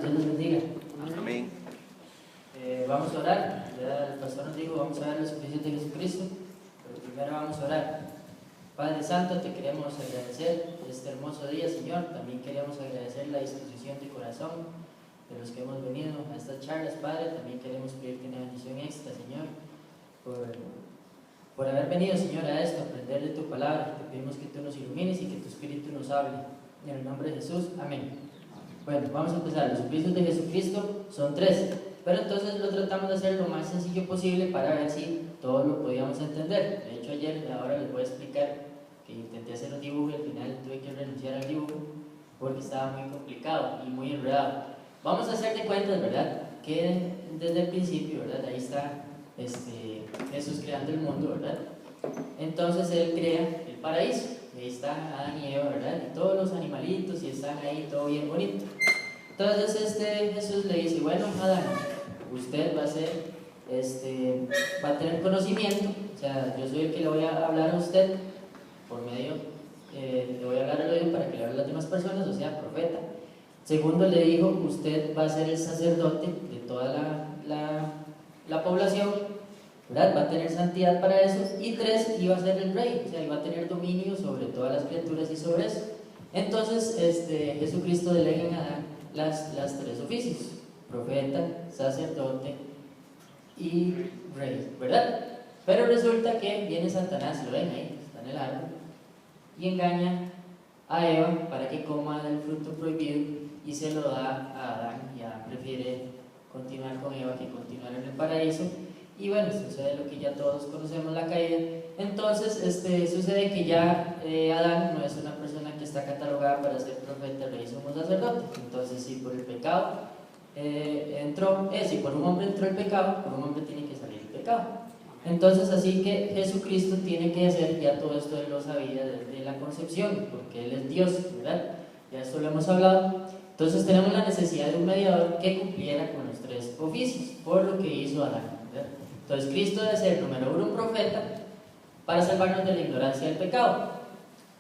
Dios les bendiga. Amén. Vamos a orar. Ya el pastor nos dijo, vamos a ver los oficios de Jesucristo, pero primero vamos a orar. Padre Santo, te queremos agradecer este hermoso día, Señor. También queremos agradecer la disposición de corazón de los que hemos venido a estas charlas, Padre. También queremos pedirte una bendición extra, Señor, por haber venido, Señor, a esto, a aprender de tu palabra. Te pedimos que tú nos ilumines y que tu Espíritu nos hable. En el nombre de Jesús, amén. Bueno, vamos a empezar. Los oficios de Jesucristo son 3, pero entonces lo tratamos de hacer lo más sencillo posible para ver si todos lo podíamos entender. De hecho, ayer, ahora les voy a explicar que intenté hacer un dibujo y al final tuve que renunciar al dibujo porque estaba muy complicado y muy enredado. Vamos a hacer de cuentas, ¿verdad? Que desde el principio, ¿verdad? Ahí está Jesús creando el mundo, ¿verdad? Entonces Él crea el paraíso. Ahí está Adán y Eva, ¿verdad? Y todos los animalitos y están ahí, todo bien bonito. Entonces Jesús le dice, bueno, Adán, usted va a tener conocimiento, o sea, yo soy el que le voy a hablar a usted por medio, le voy a hablar al oído para que le hable a las demás personas, o sea, profeta. Segundo, le dijo, usted va a ser el sacerdote de toda la población, ¿verdad? Va a tener santidad para eso. Y 3, iba a ser el rey, o sea, iba a tener dominio sobre todas las criaturas y sobre eso. Entonces, Jesucristo delega en Adán las 3 oficios: profeta, sacerdote y rey, ¿verdad? Pero resulta que viene Satanás, lo ven ahí, está en el árbol, y engaña a Eva para que coma del fruto prohibido y se lo da a Adán. Y Adán prefiere continuar con Eva que continuar en el paraíso. Y bueno, sucede lo que ya todos conocemos, la caída. Entonces sucede que ya Adán no es una persona que está catalogada para ser profeta, rey, sumo sacerdote. Entonces, si por el pecado si por un hombre entró el pecado, por un hombre tiene que salir el pecado. Entonces, así que Jesucristo tiene que hacer, ya todo esto Él lo sabía desde la concepción, porque Él es Dios, ¿verdad? Ya esto lo hemos hablado. Entonces tenemos la necesidad de un mediador que cumpliera con los 3 oficios, por lo que hizo Adán, ¿verdad? Entonces Cristo debe ser, número 1, un profeta para salvarnos de la ignorancia del pecado.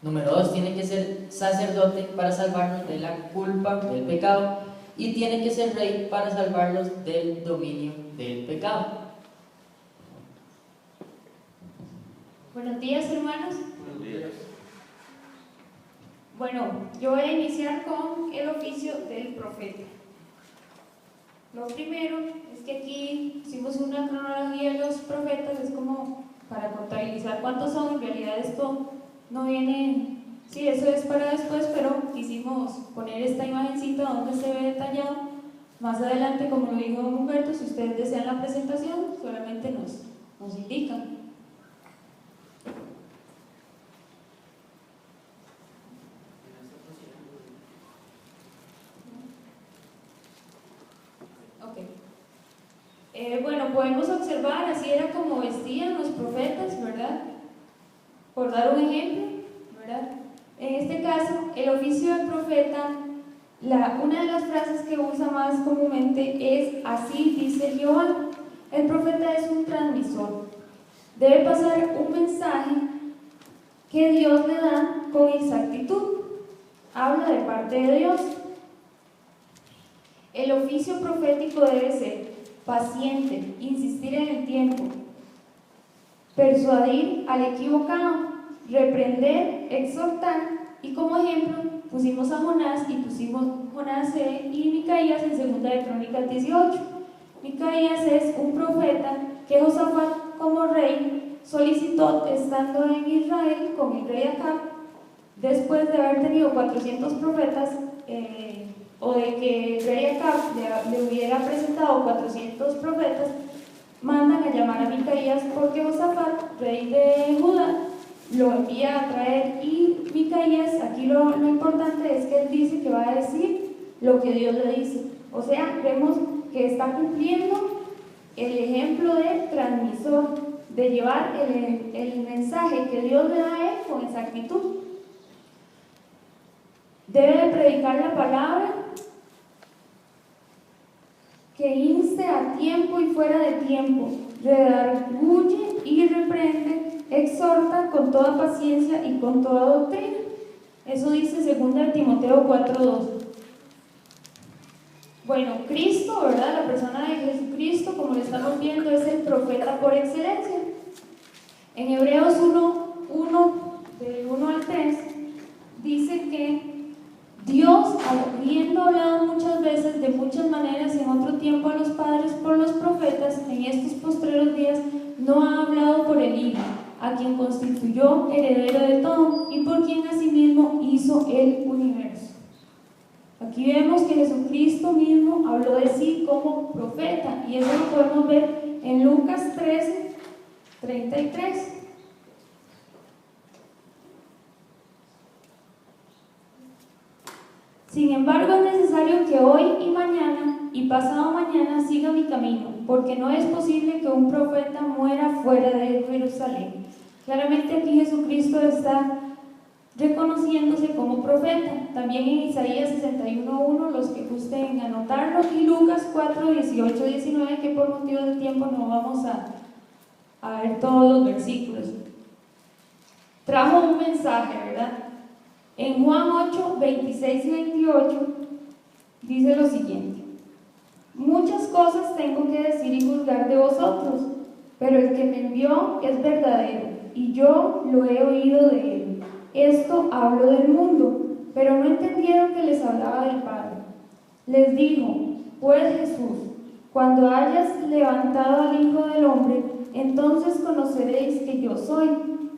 Número 2, tiene que ser sacerdote para salvarnos de la culpa del pecado. Y tiene que ser rey para salvarnos del dominio del pecado. Buenos días, hermanos. Buenos días. Bueno, yo voy a iniciar con el oficio del profeta. Lo primero es que aquí hicimos una cronología de los profetas, es como para contabilizar cuántos son. En realidad esto no viene, sí, eso es para después, pero quisimos poner esta imagencita donde se ve detallado. Más adelante, como lo dijo Humberto, si ustedes desean la presentación, solamente nos indican. Bueno, podemos observar, así era como vestían los profetas, ¿verdad? Por dar un ejemplo, ¿verdad? En este caso, el oficio del profeta, una de las frases que usa más comúnmente es: así dice Jehová. El profeta es un transmisor. Debe pasar un mensaje que Dios le da con exactitud. Habla de parte de Dios. El oficio profético debe ser paciente, insistir en el tiempo, persuadir al equivocado, reprender, exhortar. Y como ejemplo pusimos a Jonás y pusimos Jonás y Micaías en 2 de Crónicas 18. Micaías es un profeta que Josafat, como rey, solicitó estando en Israel con el rey Acab, después de haber tenido 400 profetas, o de que el rey Acab le hubiera presentado 400 profetas, mandan a llamar a Micaías porque Josafat, rey de Judá, lo envía a traer. Y Micaías, aquí lo importante es que él dice que va a decir lo que Dios le dice. O sea, vemos que está cumpliendo el ejemplo de transmisor, de llevar el mensaje que Dios le da a él con exactitud. Debe de predicar la palabra, que inste a tiempo y fuera de tiempo, redarguye y reprende, exhorta con toda paciencia y con toda doctrina. Eso dice 2 Timoteo 4:2. Bueno, Cristo, ¿verdad? La persona de Jesucristo, como lo estamos viendo, es el profeta por excelencia. En Hebreos 1, del 1 al 3, dice que Dios, habiendo hablado muchas veces, de muchas maneras, en otro tiempo a los padres por los profetas, en estos postreros días no ha hablado por el Hijo, a quien constituyó heredero de todo y por quien asimismo hizo el universo. Aquí vemos que Jesucristo mismo habló de sí como profeta, y eso lo podemos ver en Lucas 13, 33. Sin embargo, es necesario que hoy y mañana y pasado mañana siga mi camino, porque no es posible que un profeta muera fuera de Jerusalén. Claramente aquí Jesucristo está reconociéndose como profeta. También en Isaías 61:1, los que gusten anotarlo, y Lucas 4:18-19, que por motivo de tiempo no vamos a ver todos los versículos. Trajo un mensaje, ¿verdad? En Juan 8, 26 y 28 dice lo siguiente: muchas cosas tengo que decir y juzgar de vosotros, pero el que me envió es verdadero, y yo lo he oído de él. Esto hablo del mundo, pero no entendieron que les hablaba del Padre. Les dijo, pues Jesús, cuando hayas levantado al Hijo del Hombre, entonces conoceréis que yo soy,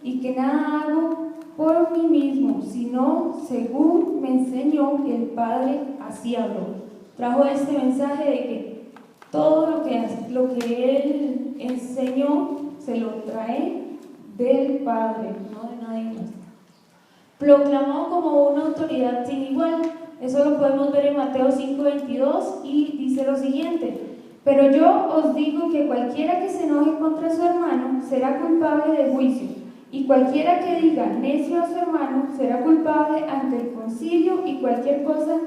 y que nada hago por mí mismo, sino según me enseñó el Padre, así habló. Trajo este mensaje de que todo lo que Él enseñó se lo trae del Padre, no de nadie más. Proclamó como una autoridad sin igual. Eso lo podemos ver en Mateo 5:22, y dice lo siguiente: pero yo os digo que cualquiera que se enoje contra su hermano será culpable de juicio, y cualquiera que diga necio a su hermano será culpable ante el concilio, y cualquier cosa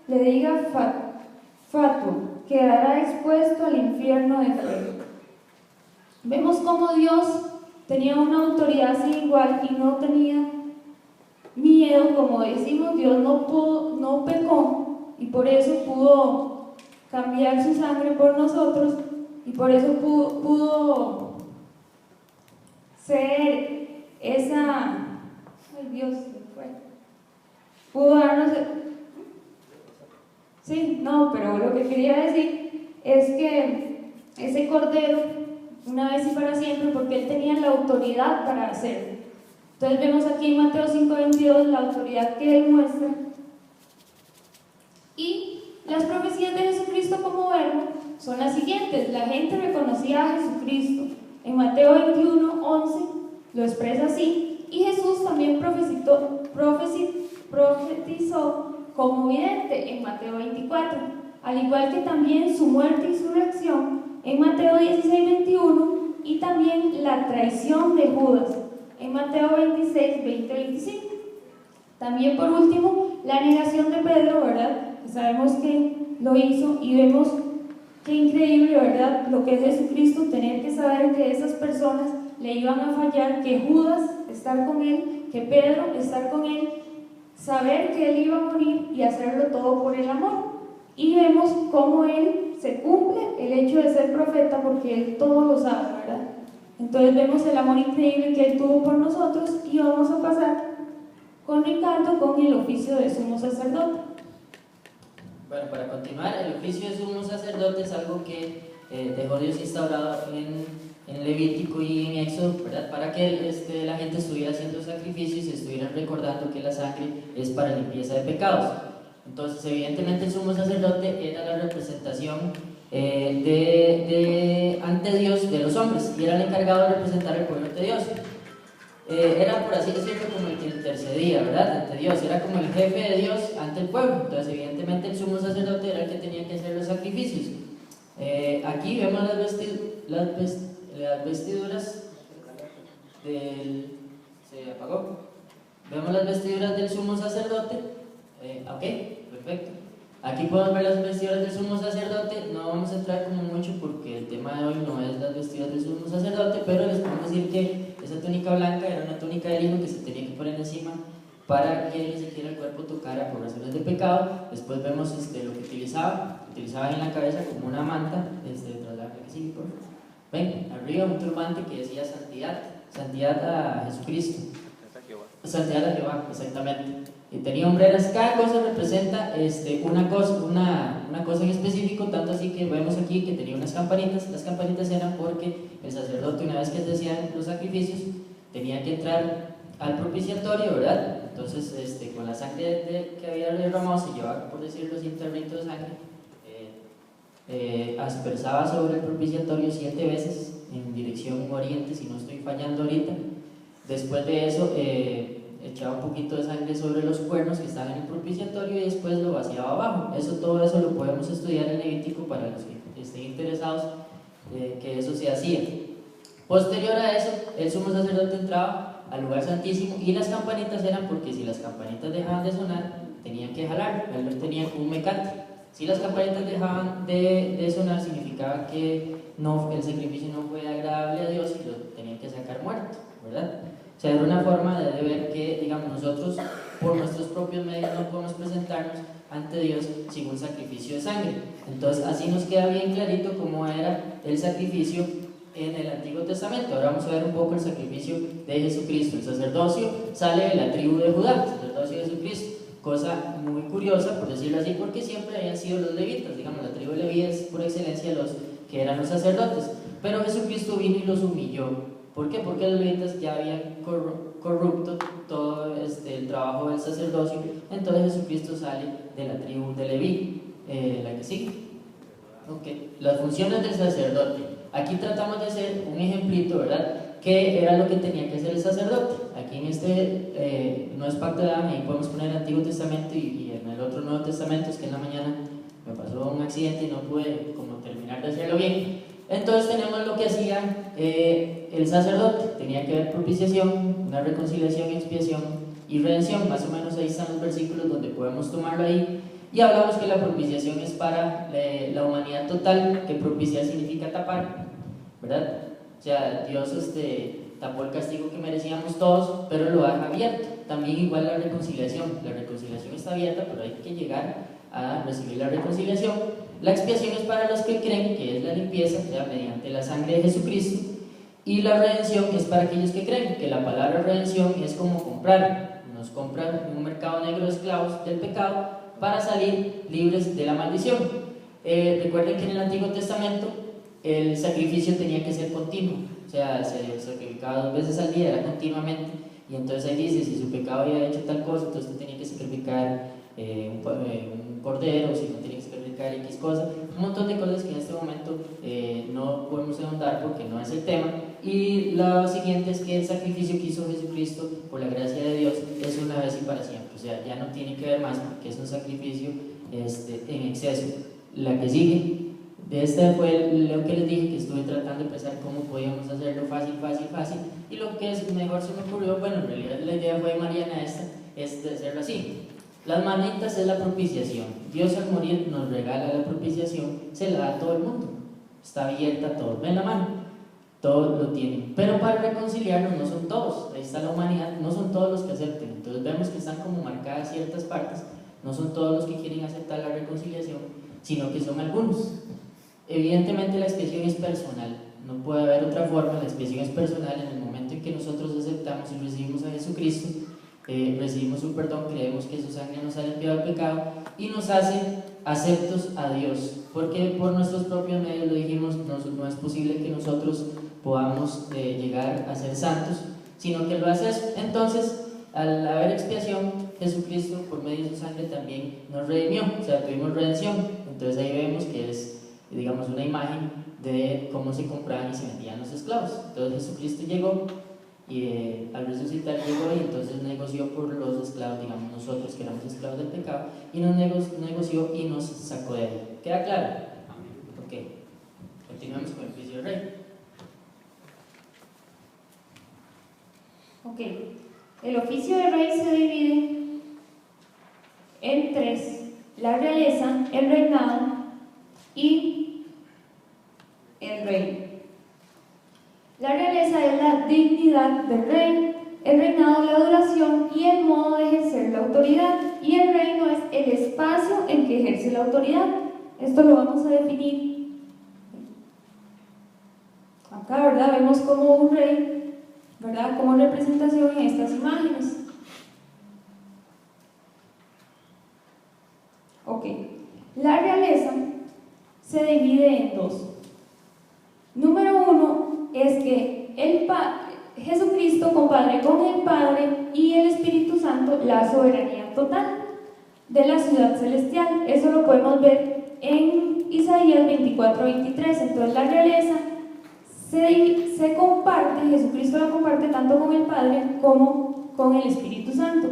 le diga fatuo quedará expuesto al infierno de fuego. Vemos cómo Dios tenía una autoridad sin igual y no tenía miedo. Como decimos, Dios no pecó, y por eso pudo cambiar su sangre por nosotros, y por eso pudo ser Dios se fue. Pudo darnos pero lo que quería decir es que ese cordero, una vez y para siempre, porque Él tenía la autoridad para hacerlo. Entonces vemos aquí en Mateo 5:22 la autoridad que Él muestra. Y las profecías de Jesucristo como verbo son las siguientes. La gente reconocía a Jesucristo. En Mateo 21:11 lo expresa así, y Jesús también profetizó como vidente en Mateo 24, al igual que también su muerte y su resurrección en Mateo 16:21, y también la traición de Judas en Mateo 26, 20, 25. También por último, la negación de Pedro, ¿verdad? Sabemos que lo hizo, y vemos qué increíble, ¿verdad? Lo que es Jesucristo, tener que saber que esas personas le iban a fallar, que Judas estar con él, que Pedro estar con él, saber que él iba a morir y hacerlo todo por el amor. Y vemos cómo él se cumple el hecho de ser profeta, porque él todo lo sabe, ¿verdad? Entonces vemos el amor increíble que él tuvo por nosotros, y vamos a pasar con Ricardo con el oficio de sumo sacerdote. Bueno, para continuar, el oficio de sumo sacerdote es algo que dejó Dios instaurado en Levítico y en Éxodo, ¿verdad? Para que la gente estuviera haciendo sacrificios y estuvieran recordando que la sangre es para limpieza de pecados. Entonces, evidentemente, el sumo sacerdote era la representación ante Dios de los hombres, y era el encargado de representar el pueblo ante Dios. Era, por así decirlo, como el que intercedía, ¿verdad?, ante Dios. Era como el jefe de Dios ante el pueblo. Entonces, evidentemente, el sumo sacerdote era el que tenía que hacer los sacrificios. Aquí vemos las vestiduras del... ¿Se apagó? Vemos las vestiduras del sumo sacerdote. Ok, perfecto. Aquí podemos ver las vestiduras del sumo sacerdote. No vamos a entrar como mucho porque el tema de hoy no es las vestiduras del sumo sacerdote, pero les podemos decir que esa túnica blanca era una túnica de lino que se tenía que poner encima para que ni siquiera el cuerpo tocara por razones de pecado. Después vemos lo que utilizaban en la cabeza como una manta, tras la que sigue, por favor. Ven, arriba un turbante que decía santidad a Jesucristo. Santidad a Jehová, exactamente. Y tenía hombreras, cada cosa representa una cosa en específico, tanto así que vemos aquí que tenía unas campanitas. Las campanitas eran porque el sacerdote, una vez que se hacían los sacrificios, tenía que entrar al propiciatorio, ¿verdad? Entonces, con la sangre que había derramado, se llevaba, por decirlo así, un territo de sangre, aspersaba sobre el propiciatorio 7 veces en dirección oriente, si no estoy fallando ahorita. Después de eso, echaba un poquito de sangre sobre los cuernos que estaban en el propiciatorio y después lo vaciaba abajo. Todo eso lo podemos estudiar en Levítico para los que estén interesados, que eso se hacía. Posterior a eso, el sumo sacerdote entraba al lugar santísimo y las campanitas eran porque si las campanitas dejaban de sonar, tenían que jalar, tenían un mecate. Si las campanitas dejaban de sonar, significaba que el sacrificio no fue agradable a Dios y lo tenían que sacar muerto, ¿verdad? O sea, era una forma de ver que, digamos, nosotros por nuestros propios medios no podemos presentarnos ante Dios sin un sacrificio de sangre. Entonces, así nos queda bien clarito cómo era el sacrificio en el Antiguo Testamento. Ahora vamos a ver un poco el sacrificio de Jesucristo. El sacerdocio sale de la tribu de Judá, el sacerdocio de Jesucristo. Cosa muy curiosa, por decirlo así, porque siempre habían sido los levitas. Digamos, la tribu de Leví es por excelencia los que eran los sacerdotes. Pero Jesucristo vino y los humilló. ¿Por qué? Porque los levitas ya habían corrupto todo el trabajo del sacerdocio. Entonces Jesucristo sale de la tribu de Leví. La que sigue. Okay. Las funciones del sacerdote. Aquí tratamos de hacer un ejemplito, ¿verdad? ¿Qué era lo que tenía que hacer el sacerdote? Aquí en no es pacto de Adán, ahí podemos poner el Antiguo Testamento y en el otro Nuevo Testamento. Es que en la mañana me pasó un accidente y no pude como terminar de hacerlo bien. Entonces tenemos lo que hacía el sacerdote. Tenía que haber propiciación, una reconciliación, expiación y redención. Más o menos ahí están los versículos donde podemos tomarlo ahí. Y hablamos que la propiciación es para la humanidad total, que propiciar significa tapar, ¿verdad? O sea, Dios tapó el castigo que merecíamos todos, pero lo deja abierto. También igual la reconciliación está abierta, pero hay que llegar a recibir la reconciliación. La expiación es para los que creen, que es la limpieza, o sea, mediante la sangre de Jesucristo. Y la redención es para aquellos que creen, que la palabra redención es como comprar. Nos compran en un mercado negro de esclavos del pecado para salir libres de la maldición. Recuerden que en el Antiguo Testamento el sacrificio tenía que ser continuo, o sea, se sacrificaba 2 veces al día, era continuamente. Y entonces ahí dice, si su pecado había hecho tal cosa, entonces tenía que sacrificar un cordero, si no tenía que sacrificar X cosa, un montón de cosas que en este momento no podemos ahondar porque no es el tema. Y lo siguiente es que el sacrificio que hizo Jesucristo, por la gracia de Dios, es una vez y para siempre, o sea, ya no tiene que ver más porque es un sacrificio en exceso. La que sigue, fue lo que les dije, que estuve tratando de pensar cómo podíamos hacerlo fácil, y lo que mejor se me ocurrió, bueno, en realidad la idea fue de Mariana es de hacerlo así. Las manitas es la propiciación. Dios al morir nos regala la propiciación, se la da a todo el mundo, está abierta a todos. Ven la mano, todos lo tienen, pero para reconciliarnos no son todos, ahí está la humanidad, no son todos los que acepten. Entonces vemos que están como marcadas ciertas partes, no son todos los que quieren aceptar la reconciliación, sino que son algunos. Evidentemente la expiación es personal, no puede haber otra forma. La expiación es personal. En el momento en que nosotros aceptamos y recibimos a Jesucristo, recibimos su perdón, creemos que su sangre nos ha limpiado el pecado y nos hace aceptos a Dios, porque por nuestros propios medios, lo dijimos, no es posible que nosotros podamos llegar a ser santos, sino que lo hace eso. Entonces, al haber expiación, Jesucristo por medio de su sangre también nos redimió, o sea, tuvimos redención. Entonces ahí vemos que es, digamos, una imagen de cómo se compraban y se vendían los esclavos. Entonces Jesucristo llegó y al resucitar llegó y entonces negoció por los esclavos, digamos nosotros que éramos esclavos del pecado, y nos negoció y nos sacó de ahí. ¿Queda claro? Ok, continuamos con el oficio del rey. Ok, el oficio de rey se divide en 3: la realeza, el reinado y el rey. La realeza es la dignidad del rey, el reinado, la duración y el modo de ejercer la autoridad. Y el reino es el espacio en que ejerce la autoridad. Esto lo vamos a definir acá, ¿verdad? Vemos como un rey, ¿verdad? Como representación en estas imágenes. Ok. La realeza se divide en dos. Número uno es que Jesucristo compadre con el Padre y el Espíritu Santo la soberanía total de la ciudad celestial. Eso lo podemos ver en Isaías 24:23. Entonces la realeza se comparte, Jesucristo la comparte tanto con el Padre como con el Espíritu Santo.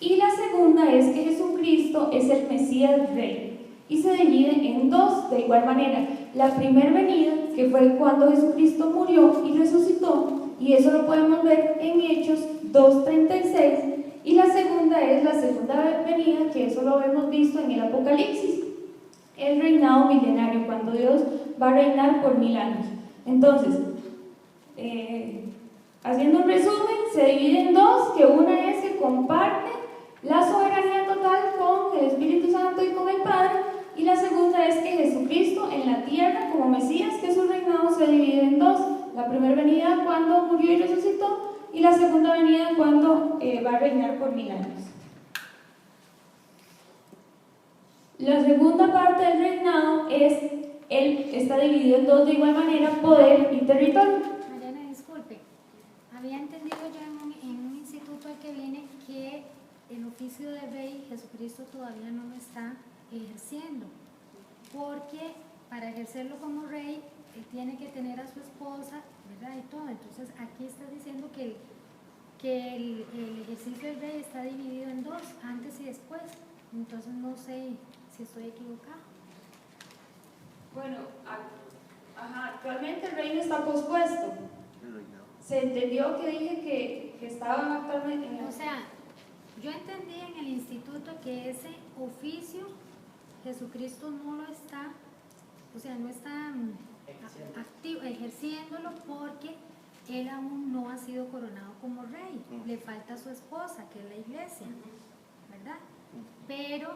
Y la segunda es que Jesucristo es el Mesías Rey y se divide en dos de igual manera. La primera venida, que fue cuando Jesucristo murió y resucitó, y eso lo podemos ver en Hechos 2:36, y la segunda es la segunda venida, que eso lo hemos visto en el Apocalipsis, el reinado milenario, cuando Dios va a reinar por 1000 años. Entonces, haciendo un resumen, se divide en dos, que una es que comparte la soberanía total con el Espíritu Santo y con el Padre, y la segunda es que Jesucristo en la tierra como Mesías, que su reinado se divide en dos. La primera venida cuando murió y resucitó, y la segunda venida cuando va a reinar por 1000 años. La segunda parte del reinado está dividido en dos de igual manera, poder y territorio. Mariana, disculpe, había entendido yo en un instituto al que vine que el oficio de rey Jesucristo todavía no lo está ejerciendo, porque para ejercerlo como rey él tiene que tener a su esposa, ¿verdad? Y todo. Entonces aquí está diciendo que el ejercicio del rey está dividido en dos, antes y después. Entonces no sé si estoy equivocada. Bueno, actualmente el reino está pospuesto. Se entendió que dije que estaba actualmente en O sea, yo entendí en el instituto que ese oficio Jesucristo no lo está, o sea, no está activo, ejerciéndolo, porque él aún no ha sido coronado como rey. Le falta su esposa, que es la iglesia, ¿verdad? Pero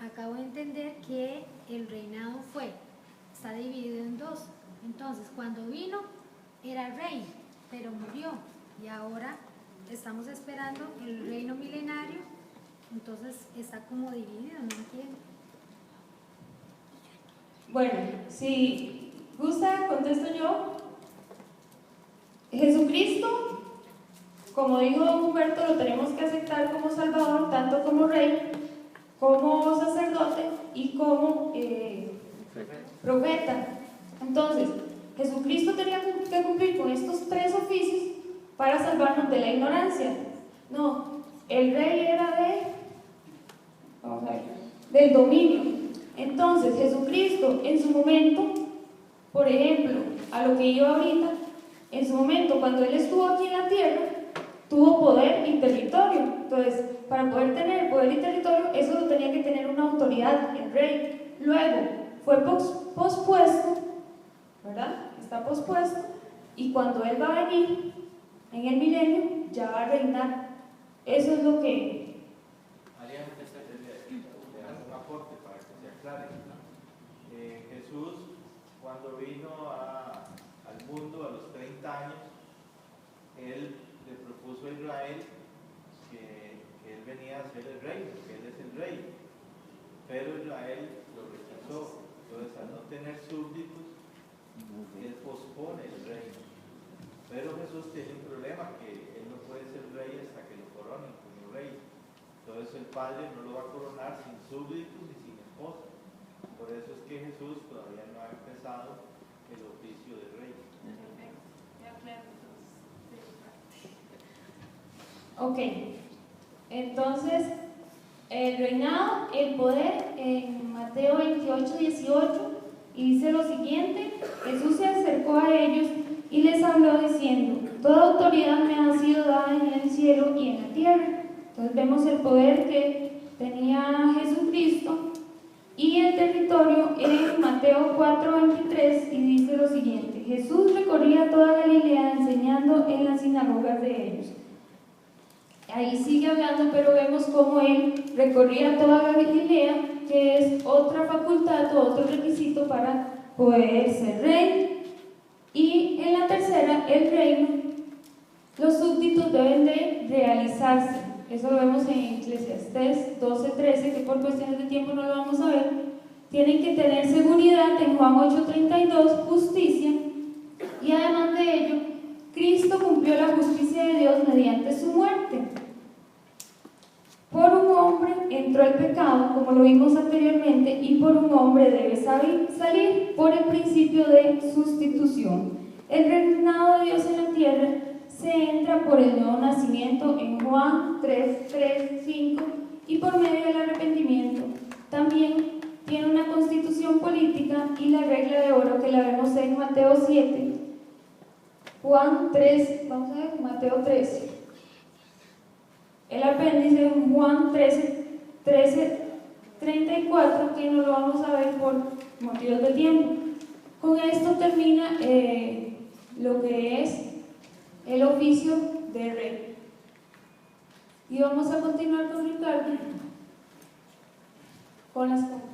acabo de entender que el reinado está dividido en dos. Entonces, cuando vino, era rey, pero murió. Y ahora estamos esperando el reino milenario. Entonces, está como dividido, no entiendo. Bueno, si gusta, contesto yo. Jesucristo, como dijo don Humberto, lo tenemos que aceptar como Salvador, tanto como Rey, como sacerdote y como profeta. Entonces, Jesucristo tenía que cumplir con estos tres oficios para salvarnos de la ignorancia. No, el Rey era del dominio. Entonces, Jesucristo en su momento, por ejemplo, a lo que yo ahorita, en su momento, cuando Él estuvo aquí en la tierra, tuvo poder y territorio. Entonces, para poder tener poder y territorio, eso lo tenía que tener una autoridad, el rey. Luego, fue pospuesto, ¿verdad? Está pospuesto, y cuando Él va a venir, en el milenio, ya va a reinar. Eso es lo que... Mariana, le hago un aporte para que se aclare. Jesús, cuando vino al mundo a los 30 años, Él le propuso a Israel que Él venía a ser el rey, que Él es el rey. Pero Israel lo rechazó. Entonces, al no tener súbditos, Él pospone el reino. Pero Jesús tiene un problema, que Él no puede ser rey hasta que lo coronen como rey. Entonces el Padre no lo va a coronar sin súbditos y sin esposa. Por eso es que Jesús todavía no ha empezado el oficio de rey. Ok, entonces el reinado, el poder, en Mateo 28:18, y dice lo siguiente: Jesús se acercó a ellos y les habló diciendo: toda autoridad me ha sido dada en el cielo y en la tierra. Entonces vemos el poder que tenía Jesucristo y el territorio en Mateo 4:23, y dice lo siguiente: Jesús recorría toda Galilea enseñando en las sinagogas de ellos Ahí sigue hablando, pero vemos cómo él recorría toda Galilea, que es otra facultad o otro requisito para poder ser rey. Y en la tercera, el reino, los súbditos deben de realizarse. Eso lo vemos en Eclesiastés 12:13, que por cuestiones de tiempo no lo vamos a ver. Tienen que tener seguridad en Juan 8:32, justicia. Y además de ello, Cristo cumplió la justicia de Dios mediante su muerte. Por un hombre entró el pecado, como lo vimos anteriormente, y por un hombre debe salir por el principio de sustitución. El reinado de Dios en la tierra se entra por el nuevo nacimiento en Juan 3:5 y por medio del arrepentimiento. También tiene una constitución política y la regla de oro que la vemos en Mateo 7, Juan 3, vamos a ver, Mateo 13. El apéndice en Juan 13:34, que no lo vamos a ver por motivos de tiempo. Con esto termina lo que es el oficio de rey. Y vamos a continuar con Ricardo con las conclusiones.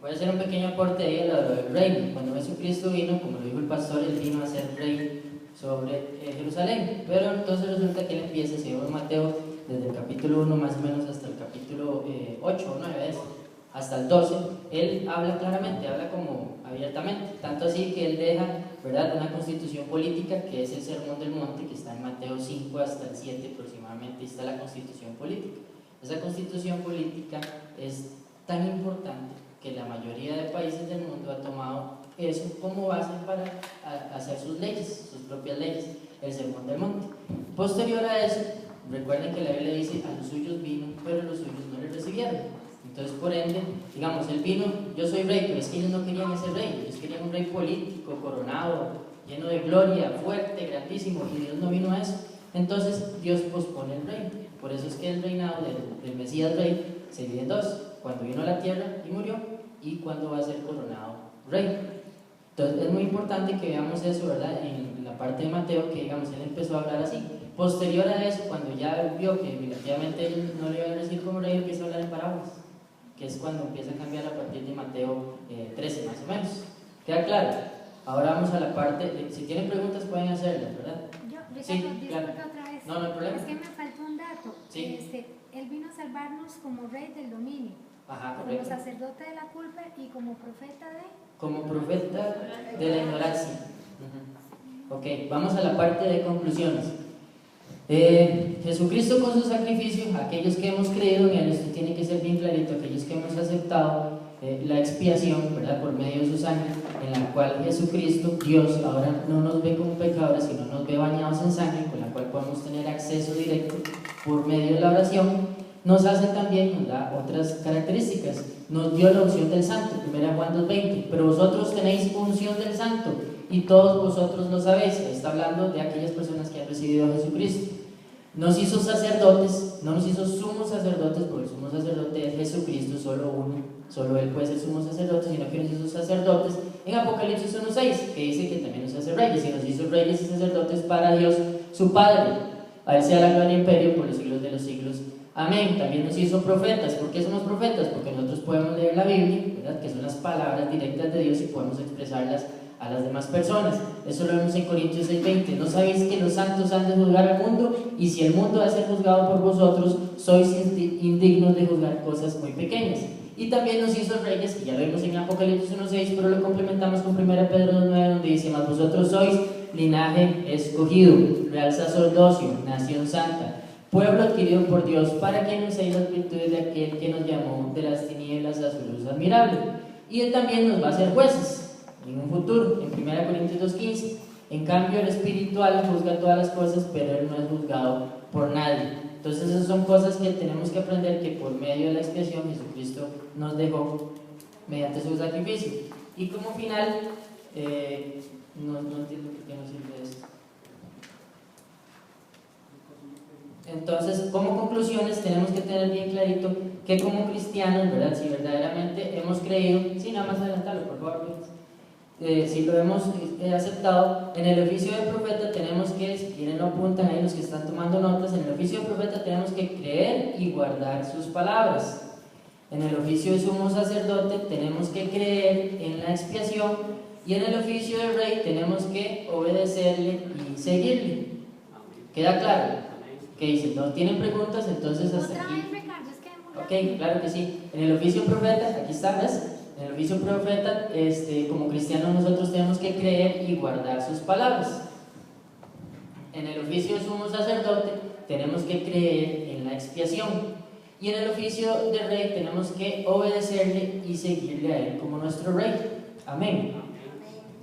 Voy a hacer un pequeño aporte ahí a lo del reino. Cuando Jesucristo vino, como lo dijo el pastor, él vino a ser rey sobre Jerusalén. Pero entonces resulta que él empieza, si vemos Mateo, desde el capítulo 1 más o menos hasta el capítulo 8 o 9, hasta el 12, él habla claramente, habla como abiertamente. Tanto así que él deja, ¿verdad?, una constitución política que es el Sermón del Monte, que está en Mateo 5 hasta el 7 aproximadamente. Está la constitución política. Esa constitución política es tan importante que la mayoría de países del mundo ha tomado eso como base para hacer sus leyes, sus propias leyes, el Sermón del Monte. Posterior a eso, recuerden que la Biblia dice, a los suyos vino, pero los suyos no le recibieron. Entonces, por ende, digamos, él vino, yo soy rey, pero es que ellos no querían ese rey, ellos querían un rey político, coronado, lleno de gloria, fuerte, grandísimo, y Dios no vino a eso. Entonces, Dios pospone el reino. Por eso es que el reinado del Mesías rey se divide en dos: cuando vino a la tierra y murió, y cuando va a ser coronado rey. Entonces es muy importante que veamos eso, ¿verdad?, en la parte de Mateo, que digamos, él empezó a hablar así. Posterior a eso, cuando ya vio que relativamente él no le iba a recibir como rey, empieza a hablar en parábolas, que es cuando empieza a cambiar a partir de Mateo 13 más o menos. ¿Queda claro? Ahora vamos a la parte, si tienen preguntas pueden hacerlas, ¿verdad? Ricardo, Sí, claro. disculpa otra vez. No hay problema. Es que me faltó un dato. Sí. Él vino a salvarnos como rey del dominio, Ajá, como correcto. sacerdote de la culpa y como profeta de... Como profeta de la ignorancia. Ok, vamos a la parte de conclusiones. Jesucristo con su sacrificio, aquellos que hemos creído en él, esto tiene que ser bien clarito, aquellos que hemos aceptado la expiación, ¿verdad?, por medio de su sangre, en la cual Jesucristo, Dios, ahora no nos ve como pecadores, sino nos ve bañados en sangre, con la cual podemos tener acceso directo por medio de la oración. Nos hace también, nos da otras características. Nos dio la unción del santo, 1 Juan 2:20, pero vosotros tenéis unción del santo y todos vosotros lo sabéis. Está hablando de aquellas personas que han recibido a Jesucristo. Nos hizo sacerdotes, no nos hizo sumos sacerdotes, porque el sumo sacerdote es Jesucristo, solo uno, solo él puede ser sumo sacerdote, sino que nos hizo sacerdotes en Apocalipsis 1:6, que dice que también nos hace reyes, y nos hizo reyes y sacerdotes para Dios su Padre. A él sea la gloria y imperio por los siglos de los siglos. Amén. También nos hizo profetas. ¿Por qué somos profetas? Porque nosotros podemos leer la Biblia, ¿verdad?, que son las palabras directas de Dios, y podemos expresarlas a las demás personas. Eso lo vemos en Corintios 6:20. ¿No sabéis que los santos han de juzgar al mundo? Y si el mundo ha de ser juzgado por vosotros, sois indignos de juzgar cosas muy pequeñas. Y también nos hizo reyes, que ya lo vimos en Apocalipsis 1:6, pero lo complementamos con 1 Pedro 2:9, donde dice: mas vosotros sois linaje escogido, real sacerdocio, nación santa, pueblo adquirido por Dios, para que anunciéis las virtudes de aquel que nos llamó de las tinieblas a su luz admirable. Y él también nos va a hacer jueces en un futuro, en 1 Corintios 2:15. En cambio, el espiritual juzga todas las cosas, pero él no es juzgado por nadie. Entonces esas son cosas que tenemos que aprender, que por medio de la expiación Jesucristo nos dejó mediante su sacrificio. Y como final, no entiendo por qué nos sirve esto. Entonces, como conclusiones, tenemos que tener bien clarito que como cristianos, ¿verdad?, si verdaderamente hemos creído, sí, nada más adelantarlo, por favor, si lo hemos aceptado. En el oficio de profeta tenemos que, si quieren lo apuntan ahí los que están tomando notas, en el oficio de profeta tenemos que creer y guardar sus palabras. En el oficio de sumo sacerdote tenemos que creer en la expiación, y en el oficio de rey tenemos que obedecerle y seguirle. ¿Queda claro? ¿Qué dicen? ¿No tienen preguntas? Entonces hasta Otra aquí. vez, Ricardo, es que es muy Ok, claro que sí. En el oficio profeta, aquí está, ¿ves? En el oficio profeta, como cristianos nosotros tenemos que creer y guardar sus palabras. En el oficio de sumo sacerdote tenemos que creer en la expiación. Y en el oficio de rey tenemos que obedecerle y seguirle a él como nuestro rey. Amén.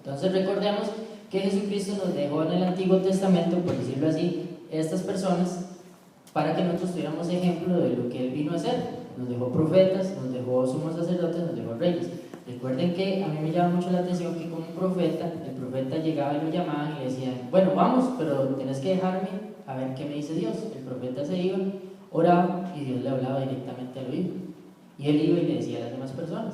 Entonces recordemos que Jesucristo nos dejó en el Antiguo Testamento, por decirlo así, estas personas para que nosotros tuviéramos ejemplo de lo que Él vino a hacer. Nos dejó profetas, nos dejó sumos sacerdotes, nos dejó reyes. Recuerden que a mí me llama mucho la atención que como profeta, el profeta llegaba y lo llamaban y le decían, bueno, vamos, pero tenés que dejarme a ver qué me dice Dios. El profeta se iba, oraba y Dios le hablaba directamente al oído. Y él iba y le decía a las demás personas.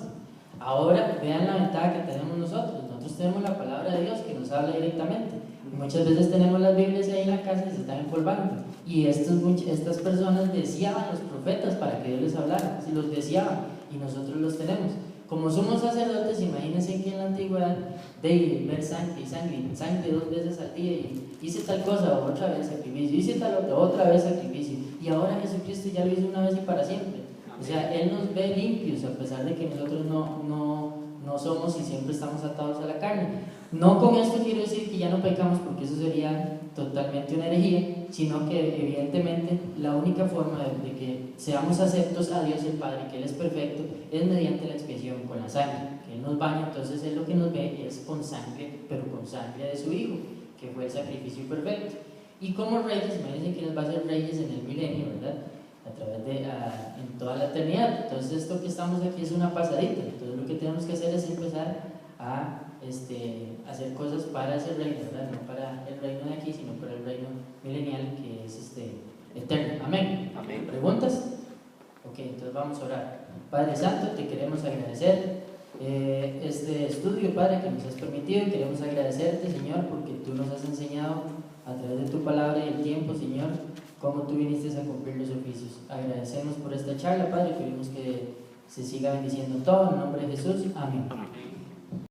Ahora vean la ventaja que tenemos nosotros. Nosotros tenemos la palabra de Dios que nos habla directamente. Y muchas veces tenemos las Biblias ahí en la casa y se están empolvando. Y estas personas deseaban los profetas para que Dios les hablara. Si los deseaban, y nosotros los tenemos. Como somos sacerdotes, imagínense que en la antigüedad de ver sangre y sangre 2 veces al día, y hice tal cosa, otra vez sacrificio, hice tal otra vez sacrificio. Y ahora Jesucristo ya lo hizo una vez y para siempre. O sea, Él nos ve limpios a pesar de que nosotros no somos y siempre estamos atados a la carne. No con esto quiero decir que ya no pecamos, porque eso sería totalmente una herejía, sino que evidentemente la única forma de que seamos aceptos a Dios el Padre, que Él es perfecto, es mediante la expiación, con la sangre, que Él nos baña. Entonces Él lo que nos ve es con sangre, pero con sangre de su Hijo, que fue el sacrificio perfecto. Y como reyes, imagínense que nos va a hacer reyes en el milenio, ¿verdad? A través de en toda la eternidad. Entonces esto que estamos aquí es una pasadita. Entonces lo que tenemos que hacer es empezar a hacer cosas para ese reino, ¿verdad? No para el reino de aquí, sino para el reino milenial, que es eterno. Amén. Amén. ¿Preguntas? Ok, entonces vamos a orar. Padre Santo, te queremos agradecer este estudio, Padre, que nos has permitido. Queremos agradecerte, Señor, porque tú nos has enseñado a través de tu palabra y el tiempo, Señor, cómo tú viniste a cumplir los oficios. Agradecemos por esta charla, Padre. Queremos que se siga bendiciendo todo en nombre de Jesús. Amén. Amén.